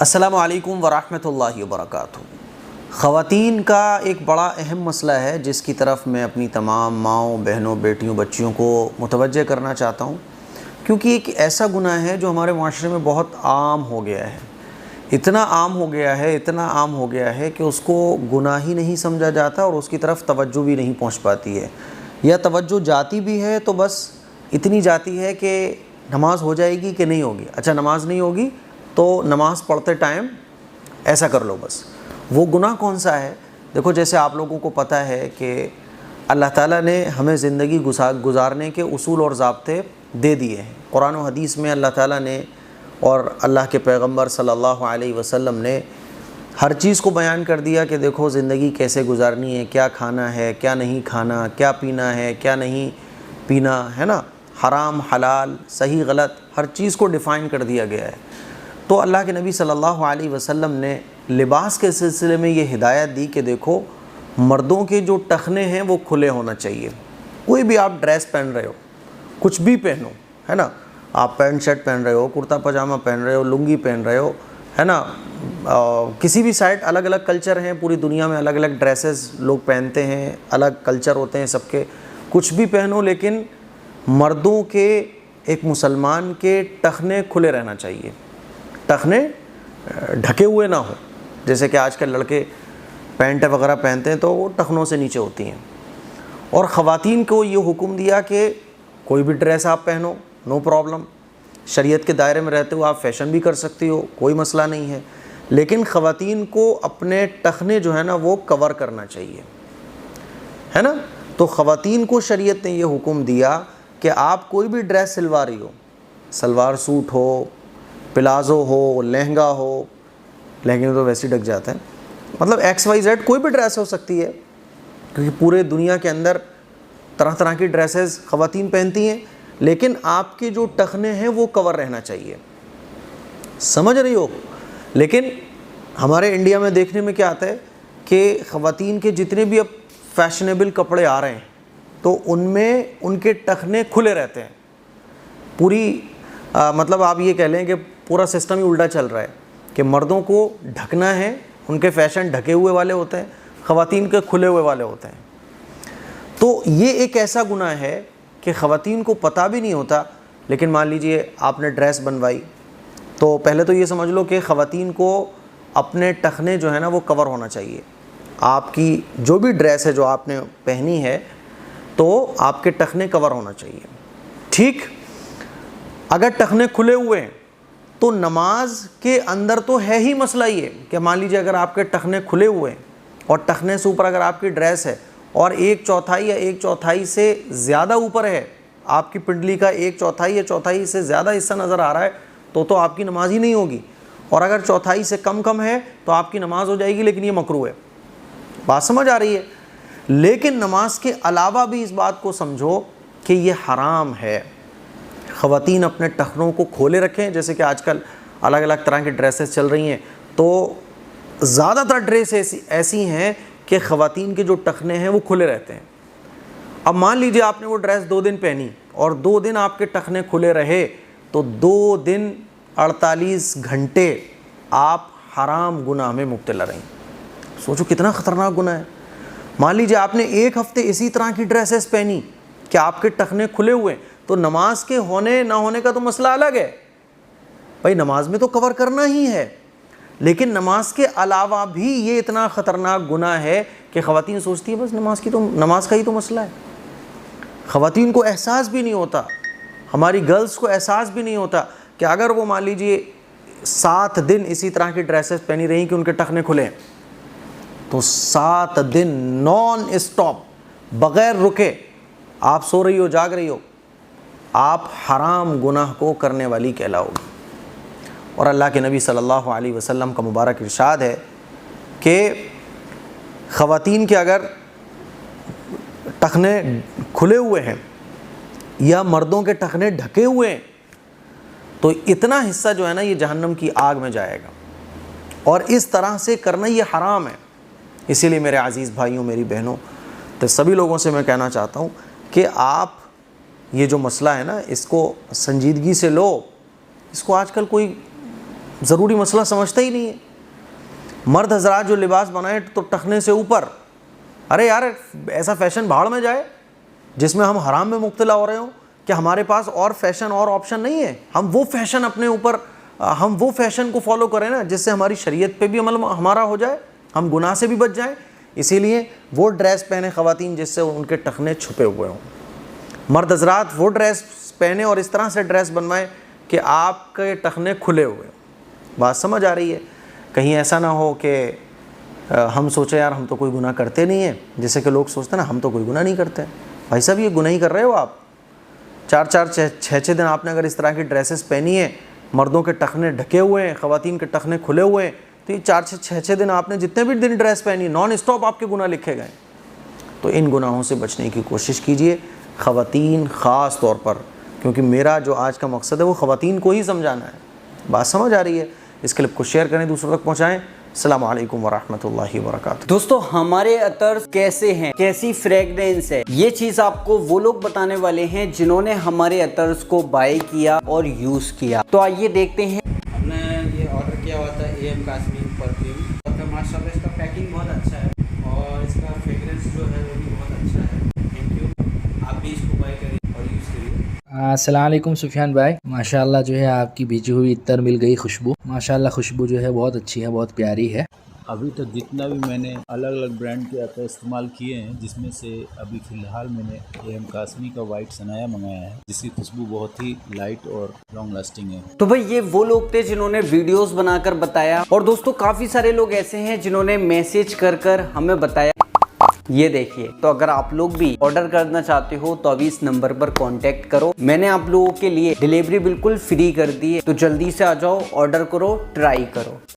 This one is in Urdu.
السلام علیکم ورحمۃ اللہ وبرکاتہ۔ خواتین کا ایک بڑا اہم مسئلہ ہے جس کی طرف میں اپنی تمام ماؤں، بہنوں، بیٹیوں، بچیوں کو متوجہ کرنا چاہتا ہوں، کیونکہ ایک ایسا گناہ ہے جو ہمارے معاشرے میں بہت عام ہو گیا ہے۔ اتنا عام ہو گیا ہے کہ اس کو گناہ ہی نہیں سمجھا جاتا اور اس کی طرف توجہ بھی نہیں پہنچ پاتی ہے، یا توجہ جاتی بھی ہے تو بس اتنی جاتی ہے کہ نماز ہو جائے گی کہ نہیں ہوگی، اچھا نماز نہیں ہوگی تو نماز پڑھتے ٹائم ایسا کر لو بس۔ وہ گناہ کون سا ہے؟ دیکھو، جیسے آپ لوگوں کو پتہ ہے کہ اللہ تعالیٰ نے ہمیں زندگی گزارنے کے اصول اور ضابطے دے دیے ہیں۔ قرآن و حدیث میں اللہ تعالیٰ نے اور اللہ کے پیغمبر صلی اللہ علیہ وسلم نے ہر چیز کو بیان کر دیا کہ دیکھو زندگی کیسے گزارنی ہے، کیا کھانا ہے، کیا نہیں کھانا، کیا پینا ہے، کیا نہیں پینا ہے نا، حرام حلال، صحیح غلط، ہر چیز کو ڈیفائن کر دیا گیا ہے۔ تو اللہ کے نبی صلی اللہ علیہ وسلم نے لباس کے سلسلے میں یہ ہدایت دی کہ دیکھو مردوں کے جو ٹخنے ہیں وہ کھلے ہونا چاہیے۔ کوئی بھی آپ ڈریس پہن رہے ہو، کچھ بھی پہنو، ہے نا، آپ پینٹ شرٹ پہن رہے ہو، کرتا پاجامہ پہن رہے ہو، لنگی پہن رہے ہو، ہے نا، کسی بھی سائڈ الگ الگ کلچر ہیں، پوری دنیا میں الگ الگ ڈریسز لوگ پہنتے ہیں، الگ کلچر ہوتے ہیں سب کے، کچھ بھی پہنو، لیکن مردوں کے، ایک مسلمان کے ٹخنے کھلے رہنا چاہیے، ٹخنے ڈھکے ہوئے نہ ہو۔ جیسے کہ آج کل لڑکے پینٹ وغیرہ پہنتے ہیں تو وہ ٹخنوں سے نیچے ہوتی ہیں، اور خواتین کو یہ حکم دیا کہ کوئی بھی ڈریس آپ پہنو، نو پرابلم، شریعت کے دائرے میں رہتے ہو آپ فیشن بھی کر سکتی ہو، کوئی مسئلہ نہیں ہے، لیکن خواتین کو اپنے ٹخنے جو ہے نا وہ کور کرنا چاہیے، ہے نا۔ تو خواتین کو شریعت نے یہ حکم دیا کہ آپ کوئی بھی ڈریس سلوا رہی ہو، سلوار سوٹ ہو، پلازو ہو، لہنگا ہو، لہنگے میں تو ویسے ہی ڈھک جاتے ہیں، مطلب XYZ کوئی بھی ڈریس ہو سکتی ہے، کیونکہ پورے دنیا کے اندر طرح طرح کی ڈریسز خواتین پہنتی ہیں، لیکن آپ کے جو ٹخنے ہیں وہ کور رہنا چاہیے، سمجھ رہی ہو۔ لیکن ہمارے انڈیا میں دیکھنے میں کیا آتا ہے کہ خواتین کے جتنے بھی اب فیشنیبل کپڑے آ رہے ہیں تو ان میں ان کے ٹخنے کھلے رہتے ہیں، پوری مطلب آپ یہ کہہ لیں کہ پورا سسٹم ہی الٹا چل رہا ہے کہ مردوں کو ڈھکنا ہے، ان کے فیشن ڈھکے ہوئے والے ہوتے ہیں، خواتین کے کھلے ہوئے والے ہوتے ہیں۔ تو یہ ایک ایسا گناہ ہے کہ خواتین کو پتہ بھی نہیں ہوتا، لیکن مان لیجئے آپ نے ڈریس بنوائی تو پہلے تو یہ سمجھ لو کہ خواتین کو اپنے ٹخنے جو ہے نا وہ کور ہونا چاہیے۔ آپ کی جو بھی ڈریس ہے جو آپ نے پہنی ہے تو آپ کے ٹخنے کور ہونا چاہیے، ٹھیک۔ اگر ٹخنے کھلے ہوئے ہیں تو نماز کے اندر تو ہے ہی مسئلہ یہ کہ مان لیجیے اگر آپ کے ٹخنے کھلے ہوئے ہیں اور ٹخنے سے اوپر اگر آپ کی ڈریس ہے اور 1/4 یا 1/4 سے زیادہ اوپر ہے، آپ کی پنڈلی کا 1/4 یا 1/4 سے زیادہ حصہ نظر آ رہا ہے تو آپ کی نماز ہی نہیں ہوگی، اور اگر 1/4 سے کم ہے تو آپ کی نماز ہو جائے گی، لیکن یہ مکروہ ہے۔ بات سمجھ آ رہی ہے؟ لیکن نماز کے علاوہ بھی اس بات کو سمجھو کہ یہ حرام ہے، خواتین اپنے ٹخنوں کو کھولے رکھیں۔ جیسے کہ آج کل الگ الگ طرح کی ڈریسز چل رہی ہیں تو زیادہ تر ڈریس ایسی ہیں کہ خواتین کے جو ٹخنے ہیں وہ کھلے رہتے ہیں۔ اب مان لیجئے آپ نے وہ ڈریس 2 دن پہنی اور 2 دن آپ کے ٹخنے کھلے رہے تو 2 دن 48 گھنٹے آپ حرام گناہ میں مبتلا رہیں۔ سوچو کتنا خطرناک گناہ ہے۔ مان لیجئے آپ نے 1 ہفتے اسی طرح کی ڈریسز پہنی کہ آپ کے ٹخنے کھلے ہوئے، تو نماز کے ہونے نہ ہونے کا تو مسئلہ الگ ہے، بھائی نماز میں تو کور کرنا ہی ہے، لیکن نماز کے علاوہ بھی یہ اتنا خطرناک گناہ ہے کہ خواتین سوچتی ہے بس نماز کا ہی تو مسئلہ ہے۔ خواتین کو احساس بھی نہیں ہوتا، ہماری گرلز کو احساس بھی نہیں ہوتا کہ اگر وہ مان لیجئے 7 دن اسی طرح کی ڈریسز پہنی رہیں کہ ان کے ٹخنے کھلے ہیں تو 7 دن نان اسٹاپ بغیر رکے آپ سو رہی ہو، جاگ رہی ہو، آپ حرام گناہ کو کرنے والی کہلاؤ گی۔ اور اللہ کے نبی صلی اللہ علیہ وسلم کا مبارک ارشاد ہے کہ خواتین کے اگر ٹخنے کھلے ہوئے ہیں یا مردوں کے ٹخنے ڈھکے ہوئے ہیں تو اتنا حصہ جو ہے نا یہ جہنم کی آگ میں جائے گا، اور اس طرح سے کرنا یہ حرام ہے۔ اسی لیے میرے عزیز بھائیوں، میری بہنوں، تو سبھی لوگوں سے میں کہنا چاہتا ہوں کہ آپ یہ جو مسئلہ ہے نا اس کو سنجیدگی سے لو۔ اس کو آج کل کوئی ضروری مسئلہ سمجھتا ہی نہیں ہے. مرد حضرات جو لباس بنائیں تو ٹخنے سے اوپر، ارے یار ایسا فیشن بھاڑ میں جائے جس میں ہم حرام میں مبتلا ہو رہے ہوں. کہ ہمارے پاس اور فیشن اور آپشن نہیں ہے، ہم وہ فیشن اپنے اوپر، ہم وہ فیشن کو فالو کریں نا جس سے ہماری شریعت پہ بھی عمل ہمارا ہو جائے، ہم گناہ سے بھی بچ جائیں. اسی لیے وہ ڈریس پہنے خواتین جس سے ان کے ٹخنے چھپے ہوئے ہوں. مرد حضرات وہ ڈریس پہنے اور اس طرح سے ڈریس بنوائیں کہ آپ کے ٹخنے کھلے ہوئے ہوں. بات سمجھ آ رہی ہے؟ کہیں ایسا نہ ہو کہ ہم سوچیں یار ہم تو کوئی گناہ کرتے نہیں ہیں، جیسے کہ لوگ سوچتے ہیں نا ہم تو کوئی گناہ نہیں کرتے. بھائی صاحب یہ گناہ ہی کر رہے ہو آپ. 4-4 دن آپ نے اگر اس طرح کی ڈریسز پہنی ہیں، مردوں کے ٹخنے ڈھکے ہوئے ہیں، خواتین کے ٹخنے کھلے ہوئے ہیں، تو یہ 4-6 دن آپ نے جتنے بھی دن ڈریس پہنی نان اسٹاپ آپ کے گناہ لکھے گئے. تو ان گناہوں سے بچنے کی کوشش کیجئے، خواتین خاص طور پر، کیونکہ میرا جو آج کا مقصد ہے وہ خواتین کو ہی سمجھانا ہے. بات سمجھ آ رہی ہے؟ اس کلپ کو شیئر کریں، دوسروں تک پہنچائیں. السلام علیکم ورحمۃ اللہ وبرکاتہ. دوستو ہمارے عطر کیسے ہیں، کیسی فریگرنس ہے، یہ چیز آپ کو وہ لوگ بتانے والے ہیں جنہوں نے ہمارے عطرز کو بائی کیا اور یوز کیا. تو آئیے دیکھتے ہیں. ہم نے یہ آرڈر کیا ہوا تھا AM قاسمی پرفیوم، اور ماشاء اللہ اس کا پیکنگ بہت اچھا ہے اور اس کا فریگرنس جو ہے وہ بھی بہت اچھا ہے. Thank you. آپ بھی اس کو بائی کریں اور یوز کریے. السلام علیکم سفیان بھائی، ماشاءاللہ جو ہے آپ کی بھیجی ہوئی عطر مل گئی خوشبو. ماشاءاللہ خوشبو جو ہے بہت اچھی ہے، بہت پیاری ہے. ابھی تک جتنا بھی میں نے الگ الگ برانڈ کے عطر استعمال کیے ہیں، جس میں سے ابھی فی الحال میں نے AM قاسمی کا وائٹ سنایا منگایا ہے، جس کی خوشبو بہت ہی لائٹ اور لانگ لاسٹنگ ہے. تو بھائی یہ وہ لوگ تھے جنہوں نے ویڈیوز بنا کر بتایا، اور دوستو کافی سارے لوگ ایسے ہیں جنہوں نے میسج کر کر ہمیں بتایا. یہ دیکھیے، تو اگر آپ لوگ بھی آرڈر کرنا چاہتے ہو تو ابھی اس نمبر پر کانٹیکٹ کرو. میں نے آپ لوگوں کے لیے ڈیلیوری بالکل فری کر دی ہے، تو جلدی سے آ جاؤ، آرڈر کرو، ٹرائی کرو.